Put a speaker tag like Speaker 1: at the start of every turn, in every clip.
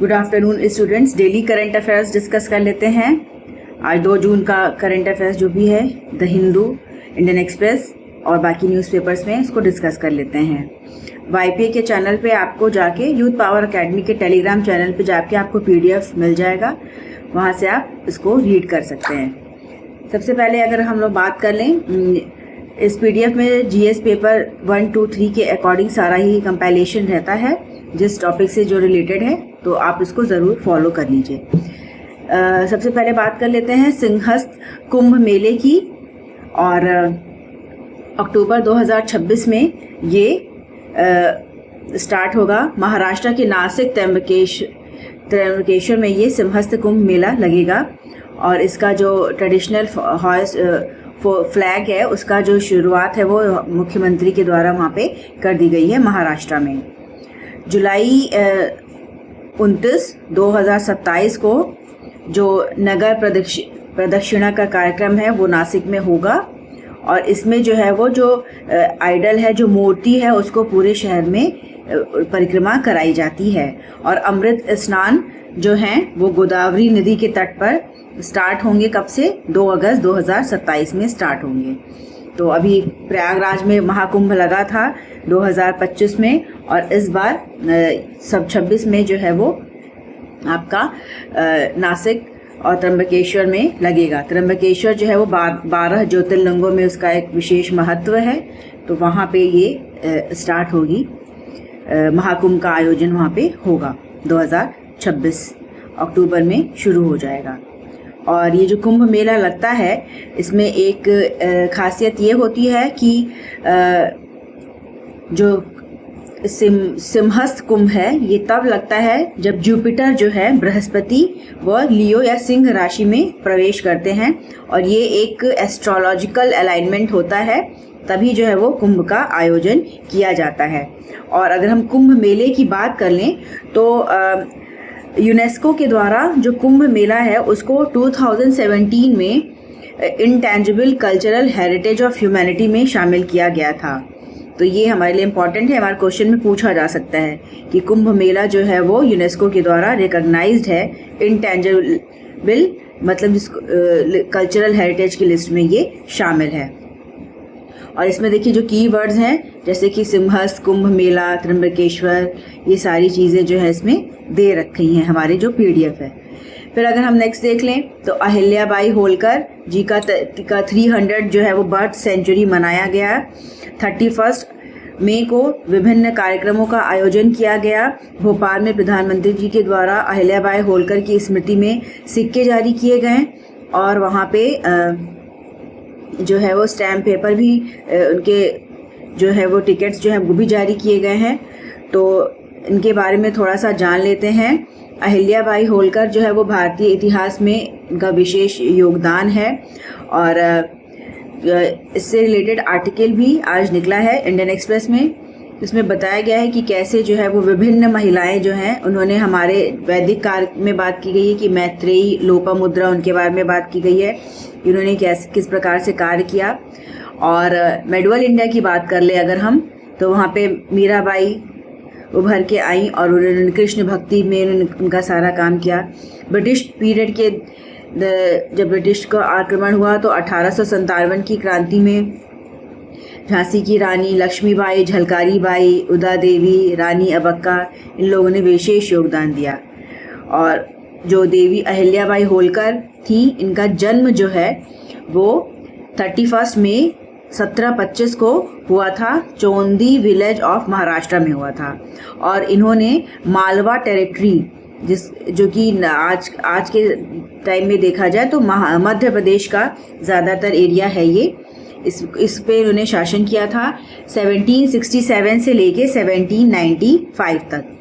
Speaker 1: Good afternoon students. Daily current affairs discuss कर लेते हैं। आज 2 जून का करंट अफेयर्स जो भी है द हिंदू, इंडियन एक्सप्रेस और बाकी न्यूज़पेपर्स में इसको डिस्कस कर लेते हैं। वाईपीए के चैनल पे आपको जाके यूथ पावर एकेडमी के टेलीग्राम चैनल पे जाके आपको पीडीएफ मिल जाएगा, वहाँ से आप इसको रीड कर सकते हैं। सबसे पहले अगर हम लोग बात कर लें, इस पीडीएफ में जीएस पेपर 1, 2, 3 के अकॉर्डिंग सारा ही कंपाइलेशन रहता है, जिस टॉपिक से जो रिलेटेड है, तो आप इसको ज़रूर फॉलो कर लीजिए। सबसे पहले बात कर लेते हैं सिंहस्थ कुंभ मेले की। और अक्टूबर 2026 में ये स्टार्ट होगा। महाराष्ट्र के नासिक त्र्यंबकेश्वर में ये सिंहस्थ कुंभ मेला लगेगा। और इसका जो ट्रेडिशनल फ्लैग है, उसका जो शुरुआत है वो मुख्यमंत्री के द्वारा वहाँ पे कर दी गई है महाराष्ट्र में। जुलाई 29, 2027 को जो नगर प्रदक्षिणा का कार्यक्रम है वो नासिक में होगा। और इसमें जो है वो जो आइडल है, जो मूर्ति है, उसको पूरे शहर में परिक्रमा कराई जाती है। और अमृत स्नान जो हैं वो गोदावरी नदी के तट पर स्टार्ट होंगे। कब से? 2 अगस्त 2027 में स्टार्ट होंगे। तो अभी प्रयागराज में महाकुंभ लगा था 2025 में, और इस बार सब 26 में जो है वो आपका नासिक और त्र्यंबकेश्वर में लगेगा। त्र्यंबकेश्वर जो है वो 12 ज्योतिर्लिंगों में उसका एक विशेष महत्व है, तो वहाँ पे ये स्टार्ट होगी। महाकुंभ का आयोजन वहाँ पे होगा। 2026 अक्टूबर में शुरू हो जाएगा। और ये जो कुंभ मेला लगता है, इसमें एक खासियत ये होती है कि जो सिंहस्थ कुंभ है ये तब लगता है जब जुपिटर जो है बृहस्पति व लियो या सिंह राशि में प्रवेश करते हैं। और ये एक एस्ट्रोलॉजिकल अलाइनमेंट होता है, तभी जो है वो कुंभ का आयोजन किया जाता है। और अगर हम कुंभ मेले की बात कर लें तो यूनेस्को के द्वारा जो कुंभ मेला है उसको 2017 में intangible cultural heritage of humanity में शामिल किया गया था। तो ये हमारे लिए इम्पॉर्टेंट है, हमारे क्वेश्चन में पूछा जा सकता है कि कुंभ मेला जो है वो यूनेस्को के द्वारा रिकॉग्नाइज्ड है। इंटेंजिबल मतलब जिसको कल्चरल हेरिटेज की लिस्ट में ये शामिल है। और इसमें देखिए जो कीवर्ड्स हैं, जैसे कि सिंहस्थ, कुंभ मेला, त्र्यंबकेश्वर, ये सारी चीज़ें जो है इसमें दे रखी हैं हमारे जो पीडीएफ है। फिर अगर हम नेक्स्ट देख लें तो अहिल्याबाई होलकर जी का 300 जो है वो बर्थ सेंचुरी मनाया गया। 31 मई को विभिन्न कार्यक्रमों का आयोजन किया गया। भोपाल में प्रधानमंत्री जी के द्वारा अहिल्याबाई होलकर की स्मृति में सिक्के जारी किए गए। और वहाँ पे जो है वो स्टैम्प पेपर भी, उनके जो है वो टिकट्स जो है वो भी जारी किए गए हैं। तो इनके बारे में थोड़ा सा जान लेते हैं। अहिल्याबाई होलकर जो है वो भारतीय इतिहास में उनका विशेष योगदान है। और इससे रिलेटेड आर्टिकल भी आज निकला है इंडियन एक्सप्रेस में। इसमें बताया गया है कि कैसे जो है वो विभिन्न महिलाएं जो हैं उन्होंने हमारे वैदिक काल में बात की गई है कि मैत्रेयी, लोपामुद्रा, उनके बारे में बात की गई है, इन्होंने किस प्रकार से कार्य किया। और मेडुअल इंडिया की बात कर ले अगर हम, तो वहाँ पे मीराबाई उभर के आई और उन्होंने कृष्ण भक्ति में उनका सारा काम किया। ब्रिटिश पीरियड के जब ब्रिटिश का आक्रमण हुआ तो 1857 की क्रांति में झांसी की रानी लक्ष्मीबाई, झलकारी बाई, उदा देवी, रानी अबक्का, इन लोगों ने विशेष योगदान दिया। और जो देवी अहिल्याबाई होलकर थी, इनका जन्म जो है वो 31 मई 1725 को हुआ था। चौंदी विलेज ऑफ महाराष्ट्र में हुआ था। और इन्होंने मालवा टेरिटरी, जो कि आज के टाइम में देखा जाए तो मध्य प्रदेश का ज़्यादातर एरिया है ये, इस पे इन्होंने शासन किया था 1767 से लेके 1795 तक।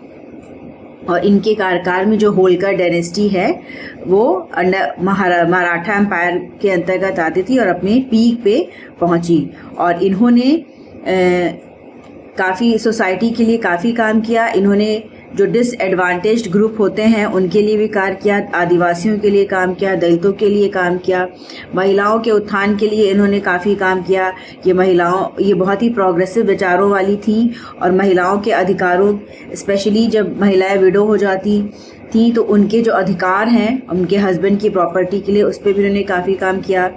Speaker 1: और इनके कार्यकाल में जो होलकर डायनेस्टी है वो अंडर मराठा एम्पायर के अंतर्गत आती थी और अपने पीक पे पहुंची। और इन्होंने काफ़ी सोसाइटी के लिए काफ़ी काम किया। इन्होंने जो डिसएडवांटेज्ड ग्रुप होते हैं उनके लिए भी कार्य किया, आदिवासियों के लिए काम किया, दलितों के लिए काम किया, महिलाओं के उत्थान के लिए इन्होंने काफ़ी काम किया। ये बहुत ही प्रोग्रेसिव विचारों वाली थी और महिलाओं के अधिकारों, स्पेशली जब महिलाएं विडो हो जाती थी तो उनके जो अधिकार हैं उनके हस्बैंड की प्रॉपर्टी के लिए, उस पर भी उन्होंने काफ़ी काम किया।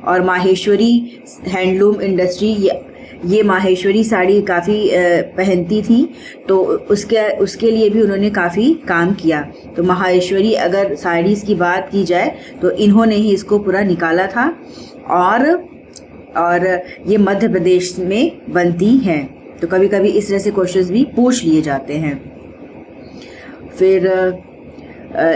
Speaker 1: और माहेश्वरी हैंडलूम इंडस्ट्री, ये माहेश्वरी साड़ी काफ़ी पहनती थी तो उसके लिए भी उन्होंने काफ़ी काम किया। तो माहेश्वरी अगर साड़ीज़ की बात की जाए तो इन्होंने ही इसको पूरा निकाला था और ये मध्य प्रदेश में बनती हैं। तो कभी कभी इस तरह से क्वेश्चंस भी पूछ लिए जाते हैं। फिर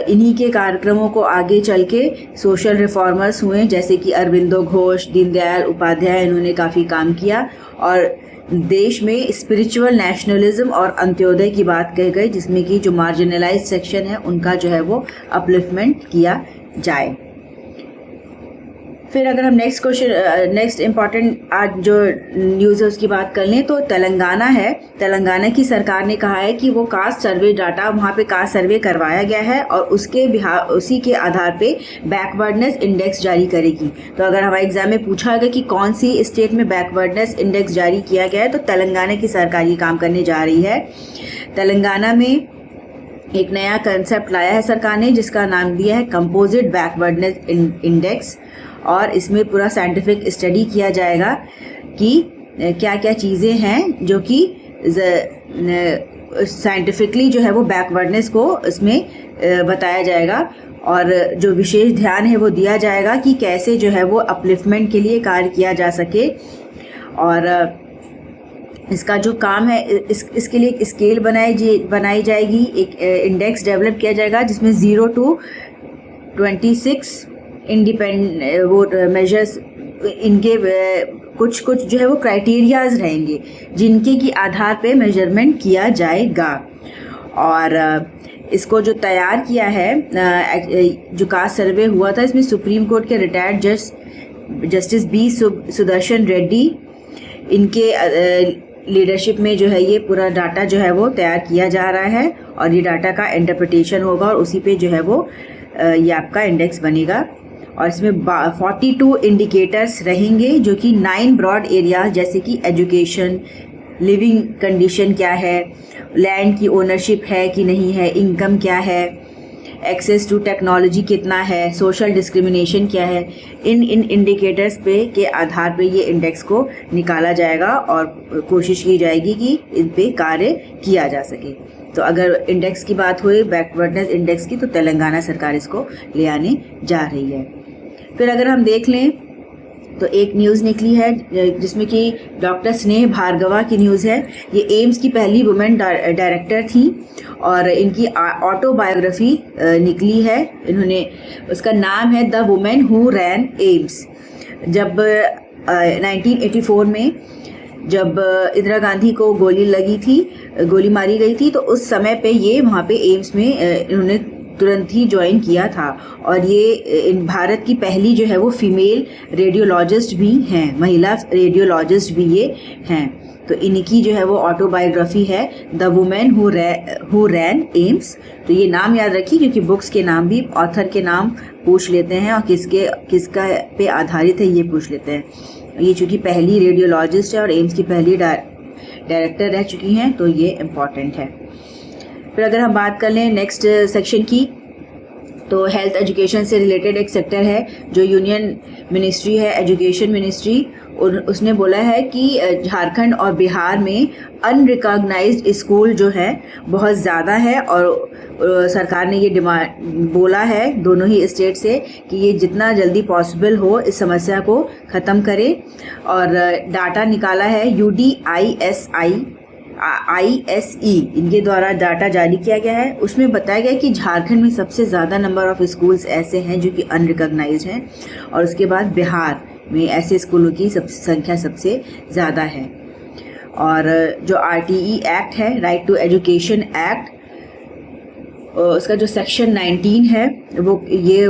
Speaker 1: इन्हीं के कार्यक्रमों को आगे चल के सोशल रिफॉर्मर्स हुए, जैसे कि अरविंदो घोष, दीनदयाल उपाध्याय, इन्होंने काफ़ी काम किया और देश में स्पिरिचुअल नेशनलिज्म और अंत्योदय की बात कही गई, जिसमें कि जो मार्जिनलाइज्ड सेक्शन है उनका जो है वो अपलिफ्टमेंट किया जाए। फिर अगर हम नेक्स्ट इम्पॉर्टेंट आज जो न्यूज़ है उसकी बात कर लें तो तेलंगाना है। तेलंगाना की सरकार ने कहा है कि वो कास्ट सर्वे डाटा, वहाँ पे कास्ट सर्वे करवाया गया है और उसी के आधार पे बैकवर्डनेस इंडेक्स जारी करेगी। तो अगर हमारे एग्जाम में पूछा गया कि कौन सी स्टेट में बैकवर्डनेस इंडेक्स जारी किया गया है तो तेलंगाना की सरकार ये काम करने जा रही है। तेलंगाना में एक नया कंसेप्ट लाया है सरकार ने, जिसका नाम दिया है कंपोजिट बैकवर्डनेस इंडेक्स, और इसमें पूरा साइंटिफिक स्टडी किया जाएगा कि क्या क्या चीज़ें हैं जो कि साइंटिफिकली जो है वो बैकवर्डनेस को इसमें बताया जाएगा और जो विशेष ध्यान है वो दिया जाएगा कि कैसे जो है वो अपलिफ्टमेंट के लिए कार्य किया जा सके। और इसका जो काम है इसके लिए एक स्केल बनाई जाएगी, एक इंडेक्स डेवलप किया जाएगा जिसमें 0 to 26 इंडिपेंडेंट वो मेजर्स, इनके कुछ जो है वो क्राइटेरियाज रहेंगे जिनके की आधार पे मेजरमेंट किया जाएगा। और इसको जो तैयार किया है, जो कास्ट सर्वे हुआ था, इसमें सुप्रीम कोर्ट के retired justice B Sudarshan Reddy, इनके लीडरशिप में जो है ये पूरा डाटा जो है वो तैयार किया जा रहा है और ये डाटा का इंटरप्रिटेशन होगा और उसी पे जो है वो ये आपका इंडेक्स बनेगा। और इसमें 42 इंडिकेटर्स रहेंगे जो कि 9 ब्रॉड एरियाज, जैसे कि एजुकेशन, लिविंग कंडीशन क्या है, लैंड की ओनरशिप है कि नहीं है, इनकम क्या है, एक्सेस टू टेक्नोलॉजी कितना है, सोशल डिस्क्रिमिनेशन क्या है, इन इंडिकेटर्स पे के आधार पे ये इंडेक्स को निकाला जाएगा और कोशिश की जाएगी कि इन पे कार्य किया जा सके। तो अगर इंडेक्स की बात हुई, बैकवर्डनेस इंडेक्स की, तो तेलंगाना सरकार इसको ले आने जा रही है। फिर अगर हम देख लें तो एक न्यूज़ निकली है जिसमें कि डॉक्टर स्नेह भार्गवा की न्यूज़ है। ये एम्स की पहली वुमेन डायरेक्टर थी और इनकी ऑटोबायोग्राफी निकली है। उसका नाम है the women who ran AIIMS. जब 1984 में जब इंदिरा गांधी को गोली मारी गई थी, तो उस समय पे ये वहाँ पे एम्स में इन्होंने तुरंत ही ज्वाइन किया था और ये भारत की पहली जो है वो फीमेल रेडियोलॉजिस्ट भी हैं, महिला रेडियोलॉजिस्ट भी ये हैं। तो इनकी जो है वो ऑटोबायोग्राफी है the women who ran AIIMS. तो ये नाम याद रखिए क्योंकि बुक्स के नाम भी ऑथर के नाम पूछ लेते हैं और किसका पे आधारित है ये पूछ लेते हैं। ये चूँकि पहली रेडियोलॉजिस्ट है और एम्स की पहली डायरेक्टर रह चुकी हैं, तो ये इम्पॉर्टेंट है। फिर अगर हम बात कर लें नेक्स्ट सेक्शन की, तो हेल्थ एजुकेशन से रिलेटेड एक सेक्टर है जो यूनियन मिनिस्ट्री है, एजुकेशन मिनिस्ट्री। और उसने बोला है कि झारखंड और बिहार में अनरिकॉग्नाइज्ड स्कूल जो है बहुत ज़्यादा है और सरकार ने ये बोला है दोनों ही स्टेट से कि ये जितना जल्दी पॉसिबल हो इस समस्या को ख़त्म करें। और डाटा निकाला है ISE इनके द्वारा डाटा जारी किया गया है। उसमें बताया गया कि झारखंड में सबसे ज़्यादा नंबर ऑफ स्कूल्स ऐसे हैं जो कि अनरिकॉग्नाइज्ड हैं और उसके बाद बिहार में ऐसे स्कूलों की संख्या सबसे ज़्यादा है। और जो RTE एक्ट है, राइट टू एजुकेशन एक्ट, उसका जो सेक्शन 19 है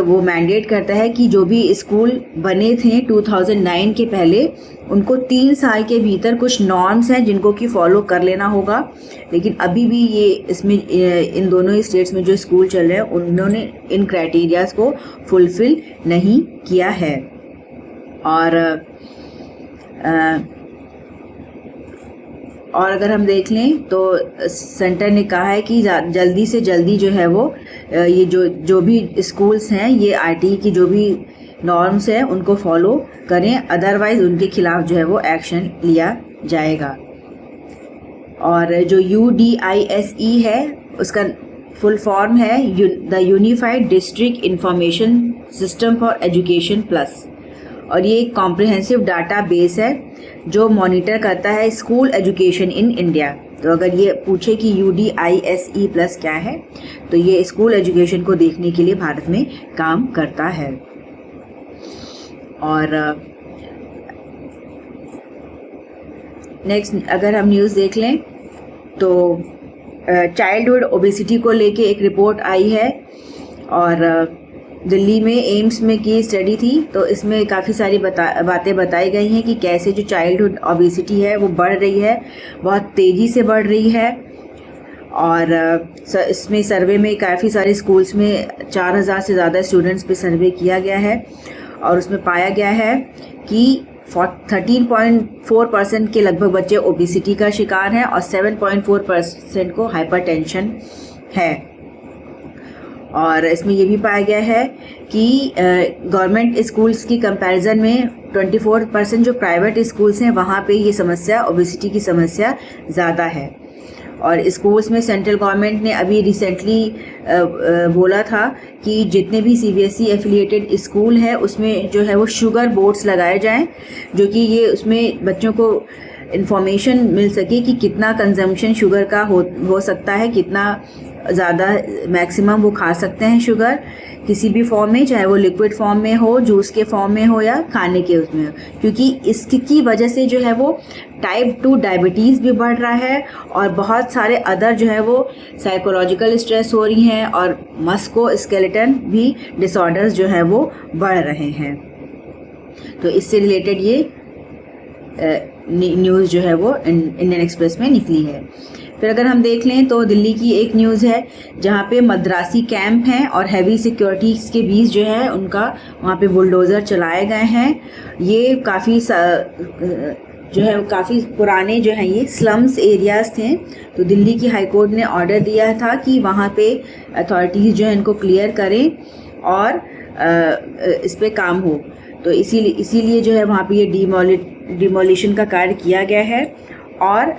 Speaker 1: वो मैंडेट करता है कि जो भी स्कूल बने थे 2009 के पहले, उनको 3 साल के भीतर कुछ नॉर्म्स हैं जिनको कि फॉलो कर लेना होगा। लेकिन अभी भी ये इसमें इन दोनों ही स्टेट्स में जो स्कूल चल रहे हैं उन्होंने इन क्राइटेरियाज को फुलफिल नहीं किया है। और अगर हम देख लें तो सेंटर ने कहा है कि जल्दी से जल्दी जो है वो ये जो भी स्कूल्स हैं ये आरटीई की जो भी नॉर्म्स हैं उनको फॉलो करें, अदरवाइज उनके खिलाफ जो है वो एक्शन लिया जाएगा। और जो UDISE है उसका फुल फॉर्म है the unified district information system for education plus, और ये एक कॉम्प्रिहेंसिव डाटा बेस है जो मॉनिटर करता है स्कूल एजुकेशन इन इंडिया। तो अगर ये पूछे कि UDISE प्लस क्या है, तो ये स्कूल एजुकेशन को देखने के लिए भारत में काम करता है। और नेक्स्ट अगर हम न्यूज़ देख लें तो चाइल्डहुड ओबेसिटी को लेके एक रिपोर्ट आई है, और दिल्ली में एम्स में की स्टडी थी। तो इसमें काफ़ी सारी बातें बताई गई हैं कि कैसे जो चाइल्डहुड ओबेसिटी है वो बढ़ रही है, बहुत तेज़ी से बढ़ रही है। और इसमें सर्वे में काफ़ी सारे स्कूल्स में 4000 से ज़्यादा स्टूडेंट्स पे सर्वे किया गया है, और उसमें पाया गया है कि 13.4% के लगभग बच्चे ओबेसिटी का शिकार हैं और 7.4% को हाइपरटेंशन है। और इसमें ये भी पाया गया है कि गवर्नमेंट स्कूल्स की कंपैरिजन में 24% जो प्राइवेट स्कूल्स हैं वहाँ पे ये समस्या ओबेसिटी की समस्या ज़्यादा है। और स्कूल्स में सेंट्रल गवर्नमेंट ने अभी रिसेंटली बोला था कि जितने भी CBSE एफिलिएटेड स्कूल है उसमें जो है वो शुगर बोर्ड्स लगाए जाएं, जो कि ये उसमें बच्चों को इन्फॉर्मेशन मिल सके कि कितना कंजम्पशन शुगर का हो सकता है, कितना ज़्यादा मैक्सिमम वो खा सकते हैं शुगर किसी भी फॉर्म में, चाहे वो लिक्विड फॉर्म में हो, जूस के फॉर्म में हो या खाने के उसमें हो, क्योंकि इसकी वजह से जो है वो टाइप 2 डायबिटीज़ भी बढ़ रहा है और बहुत सारे अदर जो है वो साइकोलॉजिकल स्ट्रेस हो रही हैं और मस्कुलोस्केलेटल भी डिसऑर्डर्स जो है वो बढ़ रहे हैं। तो इससे रिलेटेड ये न्यूज़ जो है वो इंडियन एक्सप्रेस में निकली है। फिर अगर हम देख लें तो दिल्ली की एक न्यूज़ है जहाँ पे मद्रासी कैंप हैं और हैवी सिक्योरिटीज़ के बीच जो है उनका वहाँ पे बुलडोज़र चलाए गए हैं। ये काफ़ी पुराने जो हैं ये स्लम्स एरियाज़ थे। तो दिल्ली की हाई कोर्ट ने ऑर्डर दिया था कि वहाँ पे अथॉरिटीज़ जो है इनको क्लियर करें और इस पे काम हो। तो इसीलिए जो है वहाँ पे ये डिमोलिशन का कार्य किया गया है। और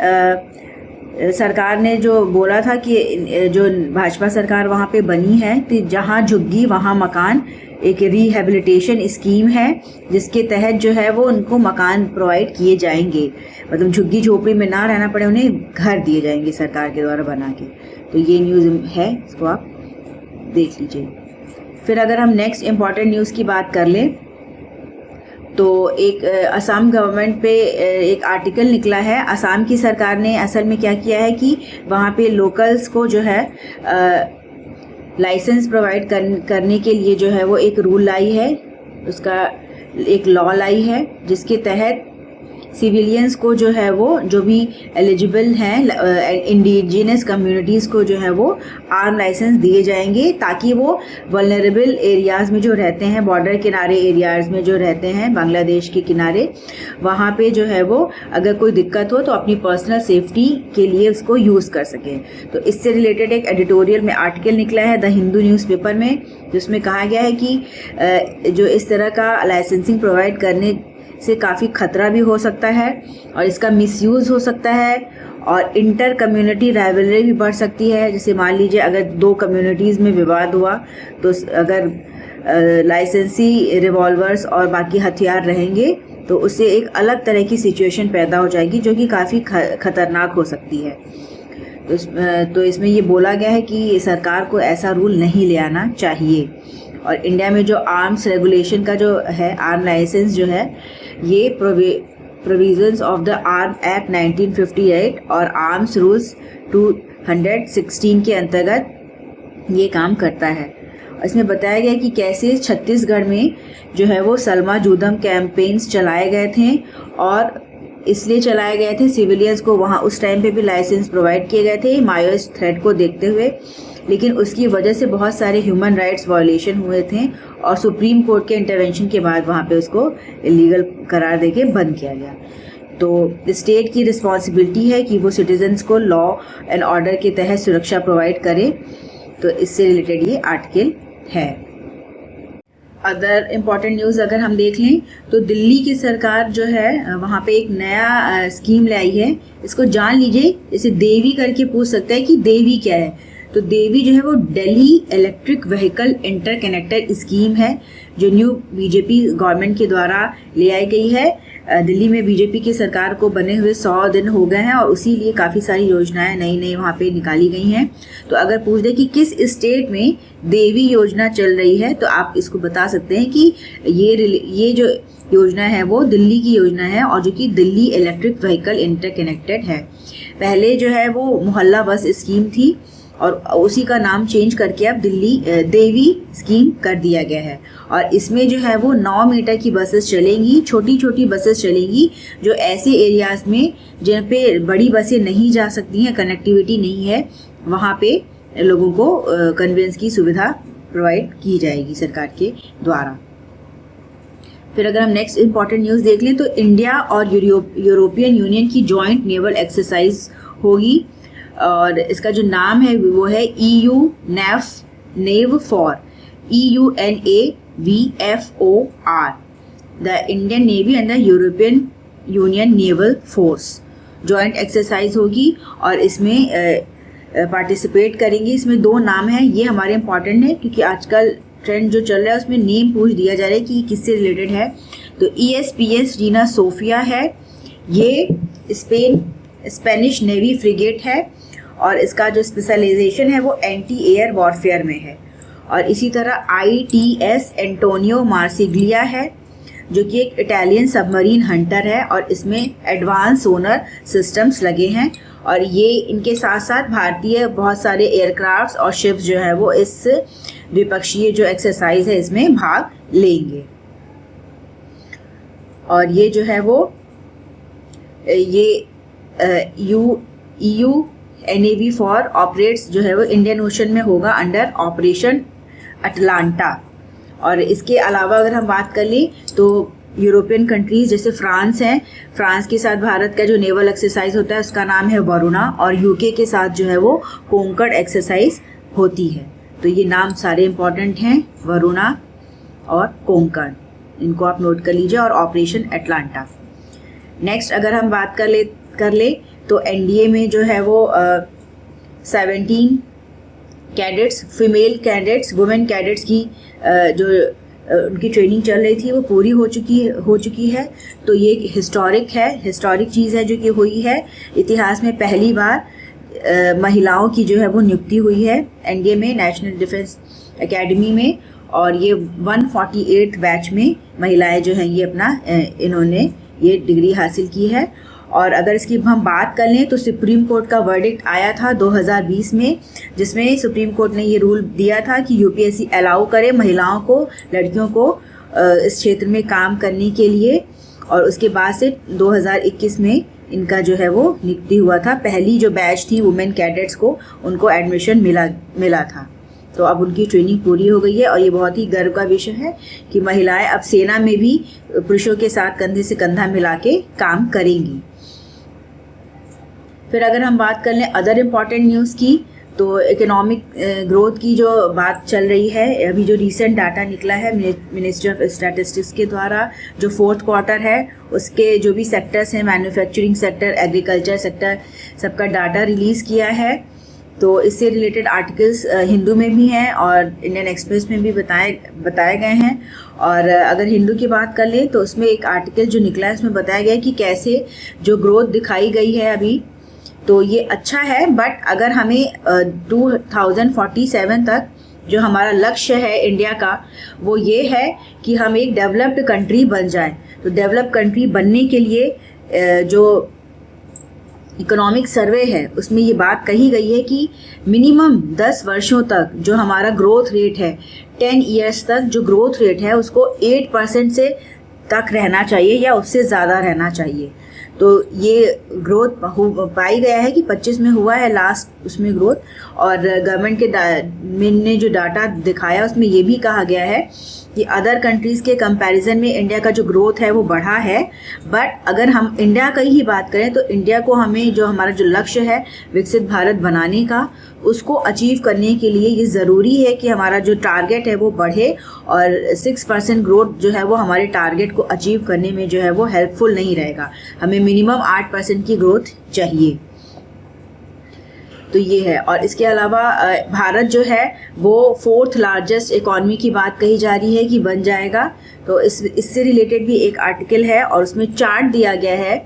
Speaker 1: सरकार ने जो बोला था कि जो भाजपा सरकार वहाँ पे बनी है तो जहाँ झुग्गी वहाँ मकान, एक रिहेबिलिटेशन स्कीम है जिसके तहत जो है वो उनको मकान प्रोवाइड किए जाएंगे, मतलब झुग्गी झोपड़ी में ना रहना पड़े, उन्हें घर दिए जाएंगे सरकार के द्वारा बना के। तो ये न्यूज़ है, इसको आप देख लीजिए। फिर अगर हम नेक्स्ट इम्पॉर्टेंट न्यूज़ की बात कर लें तो एक असम गवर्नमेंट पे एक आर्टिकल निकला है। असम की सरकार ने असल में क्या किया है कि वहाँ पे लोकल्स को जो है लाइसेंस प्रोवाइड करने के लिए जो है वो एक रूल लाई है, उसका एक लॉ लाई है जिसके तहत सिविलियंस को जो है वो जो भी एलिजिबल हैं इंडिजिनस कम्युनिटीज़ को जो है वो आर्म लाइसेंस दिए जाएंगे, ताकि वो वल्नरेबल एरियाज़ में जो रहते हैं, बॉर्डर किनारे एरियाज़ में जो रहते हैं बांग्लादेश के किनारे, वहाँ पे जो है वो अगर कोई दिक्कत हो तो अपनी पर्सनल सेफ्टी के लिए उसको यूज़ कर सकें। तो इससे रिलेटेड एक एडिटोरियल में आर्टिकल निकला है द हिंदू न्यूज़पेपर में, जिसमें कहा गया है कि जो इस तरह का लाइसेंसिंग प्रोवाइड करने से काफ़ी खतरा भी हो सकता है और इसका मिसयूज़ हो सकता है और इंटर कम्युनिटी राइवलरी भी बढ़ सकती है। जैसे मान लीजिए अगर 2 कम्युनिटीज़ में विवाद हुआ तो अगर लाइसेंसी रिवॉल्वर्स और बाकी हथियार रहेंगे तो उससे एक अलग तरह की सिचुएशन पैदा हो जाएगी जो कि काफ़ी ख़तरनाक हो सकती है। तो इसमें ये बोला गया है कि सरकार को ऐसा रूल नहीं ले आना चाहिए। और इंडिया में जो आर्म्स रेगुलेशन का जो है, आर्म लाइसेंस जो है, ये provisions of the arm act 1958 और आर्म्स रूल्स 216 के अंतर्गत ये काम करता है। इसमें बताया गया कि कैसे छत्तीसगढ़ में जो है वो सलमा जूदम कैंपेन्स चलाए गए थे और इसलिए चलाए गए थे सिविलियंस को वहाँ उस टाइम पे भी लाइसेंस प्रोवाइड किए गए थे माओइस्ट थ्रेट को देखते हुए, लेकिन उसकी वजह से बहुत सारे ह्यूमन राइट्स वायलेशन हुए थे और सुप्रीम कोर्ट के इंटरवेंशन के बाद वहाँ पे उसको इलीगल करार देके बंद किया गया। तो स्टेट की रिस्पॉन्सिबिलिटी है कि वो सिटीजन्स को लॉ एंड ऑर्डर के तहत सुरक्षा प्रोवाइड करे। तो इससे रिलेटेड ये आर्टिकल है। अदर इम्पॉर्टेंट न्यूज़ अगर हम देख लें तो दिल्ली की सरकार जो है वहाँ पे एक नया स्कीम लाई है। इसको जान लीजिए, जैसे देवी करके पूछ सकता है कि देवी क्या है, तो देवी जो है वो Delhi electric vehicle interconnected scheme है जो न्यू बीजेपी गवर्नमेंट के द्वारा ले आई गई है। दिल्ली में बीजेपी की सरकार को बने हुए 100 दिन हो गए हैं और उसी लिए काफ़ी सारी योजनाएं नई नई वहाँ पे निकाली गई हैं। तो अगर पूछ दे कि किस स्टेट में देवी योजना चल रही है तो आप इसको बता सकते हैं कि ये जो योजना है वो दिल्ली की योजना है और जो कि दिल्ली इलेक्ट्रिक व्हीकल इंटरकनेक्टेड है। पहले जो है वो मोहल्ला बस स्कीम थी और उसी का नाम चेंज करके अब दिल्ली देवी स्कीम कर दिया गया है। और इसमें जो है वो 9 मीटर की बसेस चलेंगी, छोटी छोटी बसेस चलेंगी जो ऐसे एरियाज़ में जहाँ पे बड़ी बसें नहीं जा सकती हैं, कनेक्टिविटी नहीं है, वहाँ पे लोगों को कन्वेंस की सुविधा प्रोवाइड की जाएगी सरकार के द्वारा। फिर अगर हम नेक्स्ट इम्पॉर्टेंट न्यूज़ देख लें तो इंडिया और यूरोपियन यूनियन की जॉइंट नेवल एक्सरसाइज होगी और इसका जो नाम है वो है EU naive for EUNAVFOR, the Indian navy and the European union naval force joint exercise होगी और इसमें पार्टिसिपेट करेंगे। इसमें 2 नाम हैं, ये हमारे इम्पॉर्टेंट है क्योंकि आजकल ट्रेंड जो चल रहा है उसमें नेम पूछ दिया जा रहा है कि किससे रिलेटेड है। तो ESPS रीना सोफिया है, ये स्पेनिश नेवी फ्रिगेट है और इसका जो स्पेशलाइजेशन है वो एंटी एयर वॉरफेयर में है। और इसी तरह ITS एंटोनियो मार्सिग्लिया है जो कि एक इटालियन सबमरीन हंटर है और इसमें एडवांस सोनर सिस्टम्स लगे हैं और ये इनके साथ साथ भारतीय बहुत सारे एयरक्राफ्ट्स और शिप्स जो है वो इस द्विपक्षीय जो एक्सरसाइज है इसमें भाग लेंगे। और ये जो है वो ये EUNAV फॉर ऑपरेट्स जो है वो इंडियन ओशन में होगा अंडर ऑपरेशन अटलांटा। और इसके अलावा अगर हम बात कर लें तो यूरोपियन कंट्रीज़ जैसे फ्रांस है, फ्रांस के साथ भारत का जो नेवल एक्सरसाइज होता है उसका नाम है वरुणा और UK के साथ जो है वो कोंकण एक्सरसाइज होती है। तो ये नाम सारे इम्पॉर्टेंट हैं, वरुणा और कोंकण, इनको आप नोट कर लीजिए, और ऑपरेशन अटलांटा। नेक्स्ट अगर हम बात कर ले तो NDA में जो है वो 17 cadets, female cadets, women cadets की जो उनकी ट्रेनिंग चल रही थी वो पूरी हो चुकी है। तो ये हिस्टोरिक चीज़ है जो कि हुई है। इतिहास में पहली बार महिलाओं की जो है वो नियुक्ति हुई है NDA में, नेशनल डिफेंस एकेडमी में, और ये 148 बैच में महिलाएं जो हैं ये अपना इन्होंने ये डिग्री हासिल की है। और अगर इसकी हम बात कर लें तो सुप्रीम कोर्ट का वर्डिक्ट आया था 2020 में, जिसमें सुप्रीम कोर्ट ने ये रूल दिया था कि UPSC अलाउ करे महिलाओं को, लड़कियों को इस क्षेत्र में काम करने के लिए। और उसके बाद से 2021 में इनका जो है वो नियुक्ति हुआ था। पहली जो बैच थी वुमेन कैडेट्स को, उनको एडमिशन मिला था। तो अब उनकी ट्रेनिंग पूरी हो गई है और ये बहुत ही गर्व का विषय है कि महिलाएं अब सेना में भी पुरुषों के साथ कंधे से कंधा मिला के काम करेंगी। फिर अगर हम बात कर लें अदर इम्पॉर्टेंट न्यूज़ की तो इकोनॉमिक ग्रोथ की जो बात चल रही है, अभी जो रीसेंट डाटा निकला है मिनिस्ट्री ऑफ स्टैटिस्टिक्स के द्वारा, जो 4th क्वार्टर है उसके जो भी सेक्टर्स हैं, मैन्युफैक्चरिंग सेक्टर, एग्रीकल्चर सेक्टर, सबका डाटा रिलीज़ किया है। तो इससे रिलेटेड आर्टिकल्स हिंदू में भी हैं और इंडियन एक्सप्रेस में भी बताए गए हैं। और अगर हिंदू की बात कर लें तो उसमें एक आर्टिकल जो निकला है उसमें बताया गया है कि कैसे जो ग्रोथ दिखाई गई है अभी, तो ये अच्छा है, बट अगर हमें 2047 तक जो हमारा लक्ष्य है इंडिया का वो ये है कि हम एक डेवलप्ड कंट्री बन जाए। तो डेवलप्ड कंट्री बनने के लिए जो इकोनॉमिक सर्वे है उसमें ये बात कही गई है कि मिनिमम 10 वर्षों तक जो हमारा ग्रोथ रेट है, 10 ईयर्स तक जो ग्रोथ रेट है उसको 8% से तक रहना चाहिए या उससे ज़्यादा रहना चाहिए। तो ये ग्रोथ पाई गया है कि 25 में हुआ है लास्ट उसमें ग्रोथ, और गवर्नमेंट के ने जो डाटा दिखाया उसमें ये भी कहा गया है कि अदर कंट्रीज़ के कंपैरिजन में इंडिया का जो ग्रोथ है वो बढ़ा है। बट अगर हम इंडिया की ही बात करें तो इंडिया को हमें जो हमारा जो लक्ष्य है विकसित भारत बनाने का, उसको अचीव करने के लिए ये ज़रूरी है कि हमारा जो टारगेट है वो बढ़े, और 6% ग्रोथ जो है वो हमारे टारगेट को अचीव करने में जो है वो हेल्पफुल नहीं रहेगा। हमें मिनिमम 8% की ग्रोथ चाहिए। तो ये है। और इसके अलावा भारत जो है वो 4th लार्जेस्ट इकॉनमी की बात कही जा रही है कि बन जाएगा। तो इससे रिलेटेड भी एक आर्टिकल है और उसमें चार्ट दिया गया है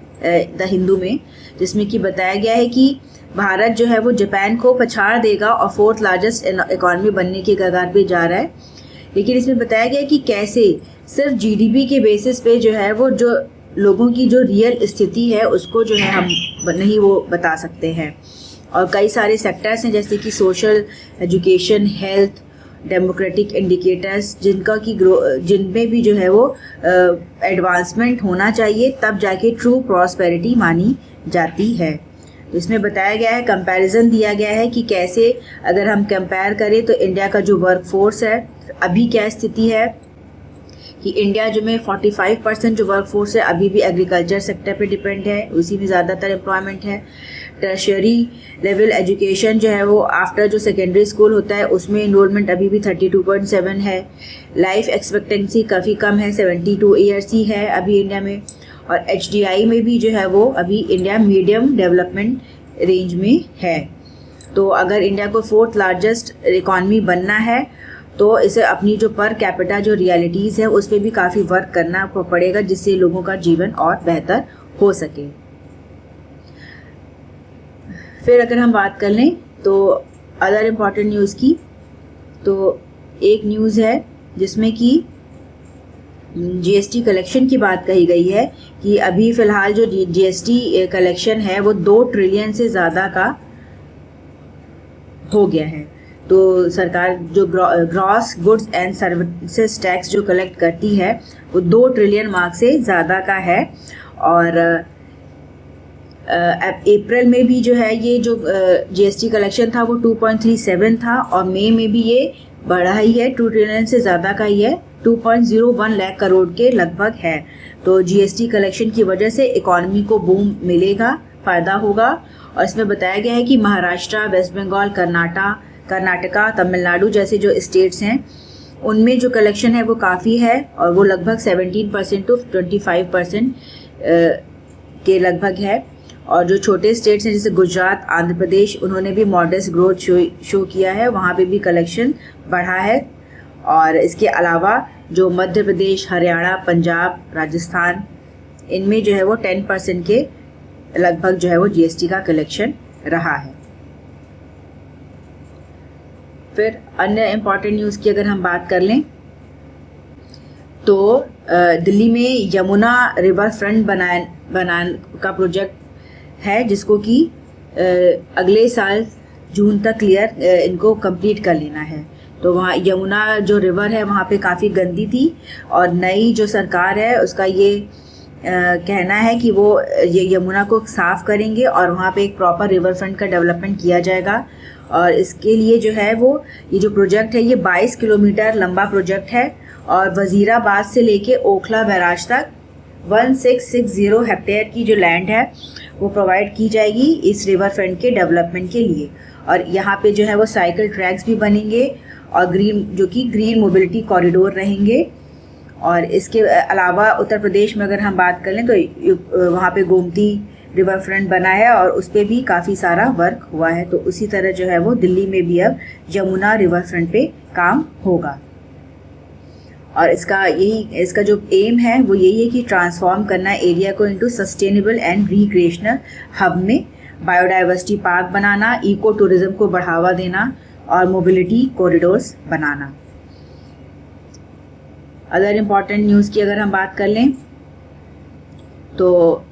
Speaker 1: द हिंदू में, जिसमें कि बताया गया है कि भारत जो है वो जापान को पछाड़ देगा और 4th लार्जेस्ट इकॉनमी बनने के कगार पे जा रहा है। लेकिन इसमें बताया गया है कि कैसे सिर्फ जीडीपी के बेसिस पे जो है वो जो लोगों की जो रियल स्थिति है उसको जो है हम नहीं वो बता सकते हैं। और कई सारे सेक्टर्स हैं जैसे कि social, education, health, democratic indicators जिनमें भी जो है वो एडवांसमेंट होना चाहिए, तब जाके ट्रू प्रॉस्पेरिटी मानी जाती है। तो इसमें बताया गया है, कंपैरिजन दिया गया है कि कैसे अगर हम कंपेयर करें तो इंडिया का जो वर्कफोर्स है अभी क्या स्थिति है, कि इंडिया जो में 45% जो वर्कफोर्स है अभी भी एग्रीकल्चर सेक्टर पे डिपेंड है, उसी में ज़्यादातर एम्प्लॉयमेंट है। टर्शियरी लेवल एजुकेशन जो है वो आफ्टर जो सेकेंडरी स्कूल होता है उसमें इनरोलमेंट अभी भी 32.7 है। लाइफ एक्सपेक्टेंसी काफ़ी कम है, 72 ईयर्स ही है अभी इंडिया में। और HDI में भी जो है वो अभी इंडिया मीडियम डेवलपमेंट रेंज में है। तो अगर इंडिया को 4th लार्जेस्ट इकॉनमी बनना है तो इसे अपनी जो पर कैपिटा जो रियलिटीज़ है उस पर भी काफ़ी वर्क करना पड़ेगा, जिससे लोगों का जीवन और बेहतर हो सके। फिर अगर हम बात कर लें तो अदर इम्पॉर्टेंट न्यूज़ की, तो एक न्यूज़ है जिसमें कि GST कलेक्शन की बात कही गई है कि अभी फ़िलहाल जो GST कलेक्शन है वो 2 ट्रिलियन से ज़्यादा का हो गया है। तो सरकार जो gross goods and services tax जो कलेक्ट करती है वो 2 ट्रिलियन मार्क से ज़्यादा का है। और अप्रैल में भी जो है ये जो GST कलेक्शन था वो 2.37 था, और मई में भी ये बढ़ा ही है, 2 ट्रिलियन से ज़्यादा का ही है, 2.01 लाख करोड़ के लगभग है। तो GST कलेक्शन की वजह से इकॉनमी को बूम मिलेगा, फ़ायदा होगा। और इसमें बताया गया है कि महाराष्ट्र, वेस्ट बंगाल, कर्नाटका, तमिलनाडु जैसे जो स्टेट्स हैं उनमें जो कलेक्शन है वो काफ़ी है, और वो लगभग 17% to 25% के लगभग है। और जो छोटे स्टेट्स हैं जैसे गुजरात, आंध्र प्रदेश, उन्होंने भी मॉडेस्ट ग्रोथ शो किया है, वहाँ पे भी कलेक्शन बढ़ा है। और इसके अलावा जो मध्य प्रदेश, हरियाणा, पंजाब, राजस्थान, इनमें जो है वो 10% के लगभग जो है वो GST का कलेक्शन रहा है। फिर अन्य इम्पॉर्टेंट न्यूज़ की अगर हम बात कर लें तो दिल्ली में यमुना रिवर फ्रंट बनाने का प्रोजेक्ट है, जिसको कि अगले साल जून तक इनको कंप्लीट कर लेना है। तो वहाँ यमुना जो रिवर है वहाँ पे काफ़ी गंदी थी, और नई जो सरकार है उसका ये कहना है कि वो ये यमुना को साफ़ करेंगे और वहाँ पे एक प्रॉपर रिवर फ्रंट का डेवलपमेंट किया जाएगा। और इसके लिए जो है वो ये जो प्रोजेक्ट है ये 22 किलोमीटर लंबा प्रोजेक्ट है, और वज़ीराबाद से लेके ओखला बैराज तक 1660 हेक्टेयर की जो लैंड है वो प्रोवाइड की जाएगी इस रिवर फ्रंट के डेवलपमेंट के लिए। और यहाँ पे जो है वो साइकिल ट्रैक्स भी बनेंगे और ग्रीन मोबिलिटी कॉरिडोर रहेंगे। और इसके अलावा उत्तर प्रदेश में अगर हम बात कर लें तो वहाँ पे गोमती रिवर फ्रंट बना है और उस पर भी काफ़ी सारा वर्क हुआ है। तो उसी तरह जो है वो दिल्ली में भी अब यमुना रिवर फ्रंट पे काम होगा। और इसका जो एम है वो यही है कि ट्रांसफॉर्म करना एरिया को into sustainable and recreational hub में, बायोडाइवर्सिटी पार्क बनाना, इको टूरिज्म को बढ़ावा देना और मोबिलिटी कॉरिडोर्स बनाना। अदर इम्पॉर्टेंट न्यूज़ की अगर हम बात कर लें तो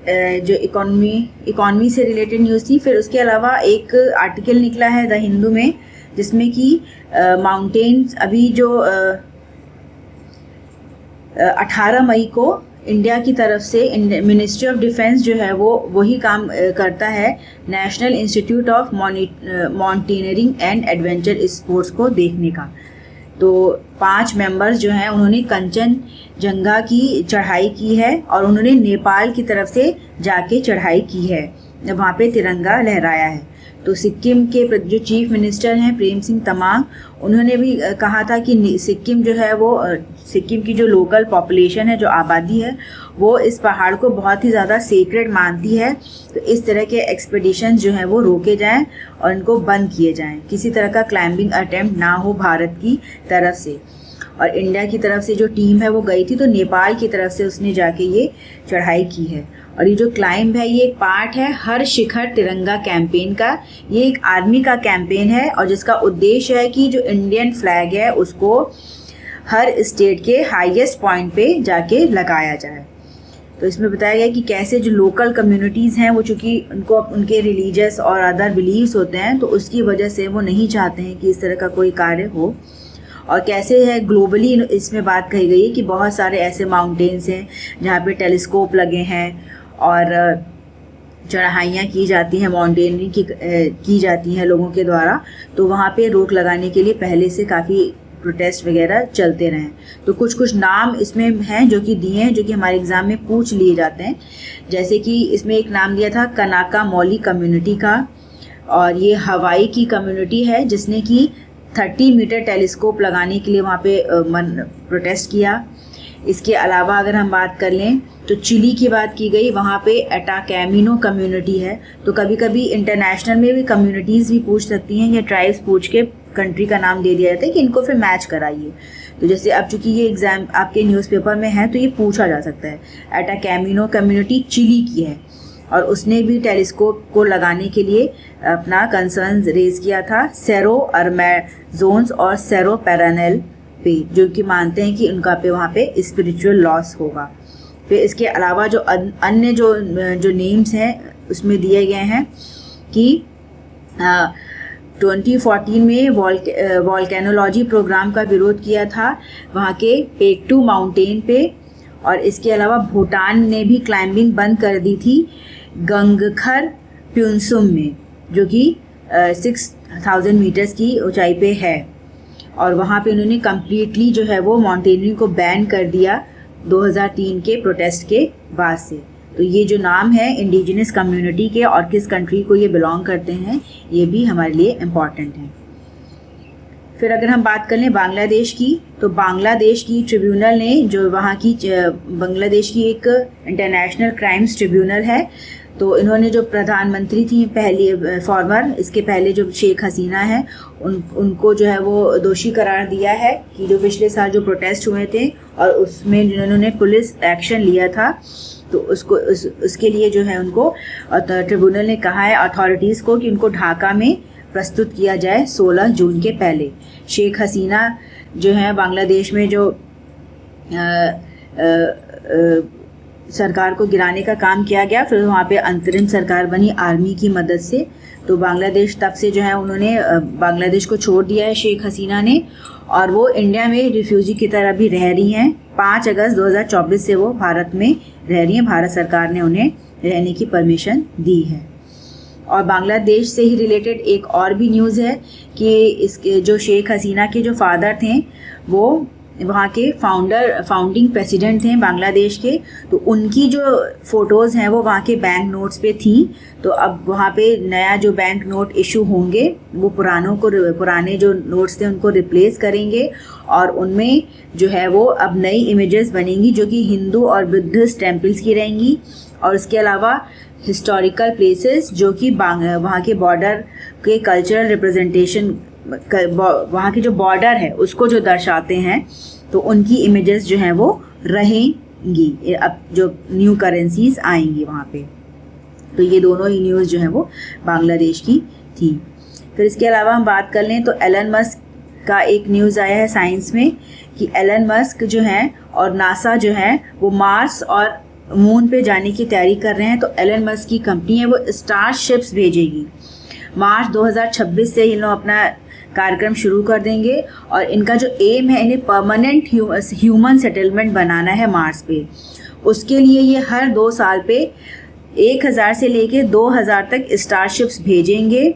Speaker 1: जो इकॉनमी से रिलेटेड न्यूज़ थी। फिर उसके अलावा एक आर्टिकल निकला है द हिंदू में, जिसमें कि माउंटेन्स अभी जो 18 मई को इंडिया की तरफ से मिनिस्ट्री ऑफ डिफेंस जो है वो वही काम करता है, national institute of mountaineering and adventure sports को देखने का। तो 5 मेंबर्स जो हैं उन्होंने कंचनजंगा की चढ़ाई की है और उन्होंने नेपाल की तरफ से जाके चढ़ाई की है, वहाँ पे तिरंगा लहराया है। तो सिक्किम के जो चीफ मिनिस्टर हैं प्रेम सिंह तमांग, उन्होंने भी कहा था कि सिक्किम जो है वो सिक्किम की जो लोकल पॉपुलेशन है, जो आबादी है, वो इस पहाड़ को बहुत ही ज़्यादा सेक्रेड मानती है। तो इस तरह के एक्सपेडिशंस जो हैं वो रोके जाएं और इनको बंद किए जाएं, किसी तरह का क्लाइंबिंग अटेम्प्ट ना हो भारत की तरफ से। और इंडिया की तरफ से जो टीम है वो गई थी, तो नेपाल की तरफ से उसने जाके ये चढ़ाई की है। और ये जो क्लाइंब है ये एक पार्ट है हर शिखर तिरंगा कैंपेन का। ये एक आर्मी का कैंपेन है और जिसका उद्देश्य है कि जो इंडियन फ्लैग है उसको हर स्टेट के हाईएस्ट पॉइंट पे जाके लगाया जाए। तो इसमें बताया गया कि कैसे जो लोकल कम्युनिटीज़ हैं वो चूँकि उनको उनके रिलीजियस और अदर बिलीव्स होते हैं, तो उसकी वजह से वो नहीं चाहते हैं कि इस तरह का कोई कार्य हो। और कैसे है ग्लोबली इसमें बात कही गई है कि बहुत सारे ऐसे माउंटेन्स हैं जहाँ पे टेलीस्कोप लगे हैं और चढ़ाइयाँ की जाती हैं, माउंटेनियरिंग की जाती हैं लोगों के द्वारा। तो वहाँ पे रोक लगाने के लिए पहले से काफ़ी प्रोटेस्ट वगैरह चलते रहे। तो कुछ नाम इसमें हैं जो कि दिए हैं, जो कि हमारे एग्ज़ाम में पूछ लिए जाते हैं। जैसे कि इसमें एक नाम दिया था कनाका मौली कम्युनिटी का, और ये हवाई की कम्युनिटी है जिसने कि 30 मीटर टेलीस्कोप लगाने के लिए वहाँ पे प्रोटेस्ट किया। इसके अलावा अगर हम बात कर लें तो चिली की बात की गई, वहाँ पे अटाकैमिनो कम्युनिटी है। तो कभी कभी इंटरनेशनल में भी कम्युनिटीज़ भी पूछ सकती हैं या ट्राइब्स पूछ के कंट्री का नाम दे दिया जाता है कि इनको फिर मैच कराइए। तो जैसे अब चूँकि ये एग्ज़ाम आपके न्यूज़पेपर में है तो ये पूछा जा सकता है। अटाकैमिनो कम्युनिटी चिली की है और उसने भी टेलीस्कोप को लगाने के लिए अपना कंसर्न रेज किया था सेरो अमेज़ोन्स और सेरो पेरानेल पे, जो कि मानते हैं कि उनका पे वहाँ पे स्पिरिचुअल लॉस होगा। फिर इसके अलावा जो अन्य जो नेम्स हैं उसमें दिए गए हैं कि 2014 में वॉल्केनोलॉजी प्रोग्राम का विरोध किया था वहाँ के पेक्टू माउंटेन पे। और इसके अलावा भूटान ने भी क्लाइंबिंग बंद कर दी थी गंगखर प्युनसुम में, जो कि 6000 मीटर्स की ऊंचाई पे है। और वहाँ पे उन्होंने कम्प्लीटली जो है वो माउंटेनियरिंग को बैन कर दिया 2003 के प्रोटेस्ट के बाद से। तो ये जो नाम है इंडिजिनस कम्युनिटी के और किस कंट्री को ये बिलोंग करते हैं, ये भी हमारे लिए इम्पॉर्टेंट है। फिर अगर हम बात कर लें बांग्लादेश की, तो बांग्लादेश की ट्रिब्यूनल ने जो वहाँ की बांग्लादेश की एक इंटरनेशनल क्राइम्स ट्रिब्यूनल है, तो इन्होंने जो प्रधानमंत्री थी पहली फॉर्मर, इसके पहले जो शेख हसीना है, उनको जो है वो दोषी करार दिया है कि जो पिछले साल जो प्रोटेस्ट हुए थे और उसमें जिन्होंने पुलिस एक्शन लिया था, तो उसके लिए जो है उनको ट्रिब्यूनल ने कहा है अथॉरिटीज़ को कि उनको ढाका में प्रस्तुत किया जाए 16 जून के पहले। शेख हसीना जो है बांग्लादेश में जो सरकार को गिराने का काम किया गया, फिर वहाँ पे अंतरिम सरकार बनी आर्मी की मदद से। तो बांग्लादेश तब से जो है उन्होंने बांग्लादेश को छोड़ दिया है शेख हसीना ने, और वो इंडिया में रिफ्यूजी की तरह भी रह रही हैं। 5 अगस्त 2024 से वो भारत में रह रही हैं, भारत सरकार ने उन्हें रहने की परमिशन दी है। और बांग्लादेश से ही रिलेटेड एक और भी न्यूज़ है कि इसके जो शेख हसीना के जो फादर थे वो वहाँ के फाउंडिंग प्रेसिडेंट थे बांग्लादेश के, तो उनकी जो फ़ोटोज़ हैं वो वहाँ के बैंक नोट्स पे थी। तो अब वहाँ पे नया जो बैंक नोट इशू होंगे वो पुराने जो नोट्स थे उनको रिप्लेस करेंगे, और उनमें जो है वो अब नई इमेजेस बनेंगी जो कि हिंदू और बुद्धिस्ट टेम्पल्स की रहेंगी। और इसके अलावा हिस्टोरिकल प्लेसेस जो कि वहाँ के बॉर्डर के कल्चरल रिप्रेजेंटेशन, वहाँ की जो बॉर्डर है उसको जो दर्शाते हैं, तो उनकी इमेजेस जो हैं वो रहेंगी अब जो न्यू करेंसीज आएंगी वहाँ पे। तो ये दोनों ही न्यूज़ जो हैं वो बांग्लादेश की थी। फिर इसके अलावा हम बात कर लें तो एलन मस्क का एक न्यूज़ आया है साइंस में कि एलन मस्क जो हैं और नासा जो है वो मार्स और मून पे जाने की तैयारी कर रहे हैं, तो एलन मस्क की कंपनी है वो स्टारशिप्स भेजेगी। मार्च 2026 से इन लोग अपना कार्यक्रम शुरू कर देंगे और इनका जो एम है, इन्हें परमानेंट ह्यूमन सेटलमेंट बनाना है मार्स पे। उसके लिए ये हर 2 साल पे 1000 से लेके 2000 तक स्टारशिप्स भेजेंगे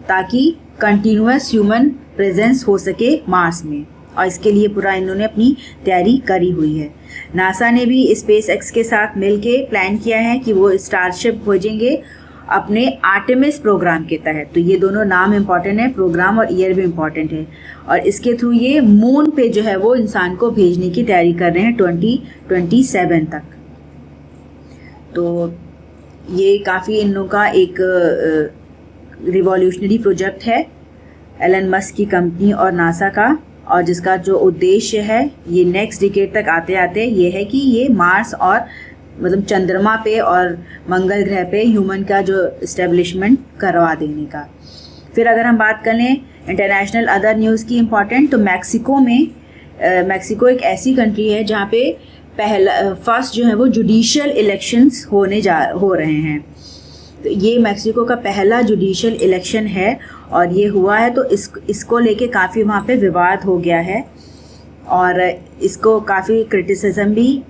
Speaker 1: ताकि कंटिन्यूअस ह्यूमन प्रेजेंस हो सके मार्स में, और इसके लिए पूरा इन्होंने अपनी तैयारी करी हुई है। नासा ने भी स्पेस एक्स के साथ मिलके प्लान किया है कि वो स्टारशिप भेजेंगे अपने आर्टेमिस प्रोग्राम के तहत। तो ये दोनों नाम इम्पॉर्टेंट है, प्रोग्राम और ईयर भी इम्पॉर्टेंट है, और इसके थ्रू ये मून पे जो है वो इंसान को भेजने की तैयारी कर रहे हैं 2027 तक। तो ये काफ़ी इन लोगों का एक रिवॉल्यूशनरी प्रोजेक्ट है एलन मस्क की कंपनी और नासा का, और जिसका जो उद्देश्य है ये नेक्स्ट डिकेड तक आते आते ये है कि ये मार्स और मतलब चंद्रमा पे और मंगल ग्रह पे ह्यूमन का जो इस्टेब्लिशमेंट करवा देने का। फिर अगर हम बात कर लें इंटरनेशनल अदर न्यूज़ की इम्पॉर्टेंट, तो मैक्सिको में मैक्सिको एक ऐसी कंट्री है जहाँ पे फर्स्ट जो है वो जुडिशियल इलेक्शंस हो रहे हैं। तो ये मैक्सिको का पहला जुडिशियल इलेक्शन है और ये हुआ है, तो इसको लेके काफ़ी वहाँ पे विवाद हो गया है और इसको काफ़ी क्रिटिसिज्म भी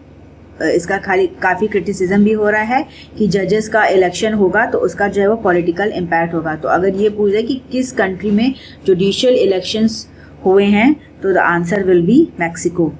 Speaker 1: काफ़ी क्रिटिसिज्म भी हो रहा है कि जजेस का इलेक्शन होगा तो उसका जो है वो पॉलिटिकल इम्पैक्ट होगा। तो अगर ये पूछे कि किस कंट्री में जुडिशियल इलेक्शंस हुए हैं तो the answer will be Mexico.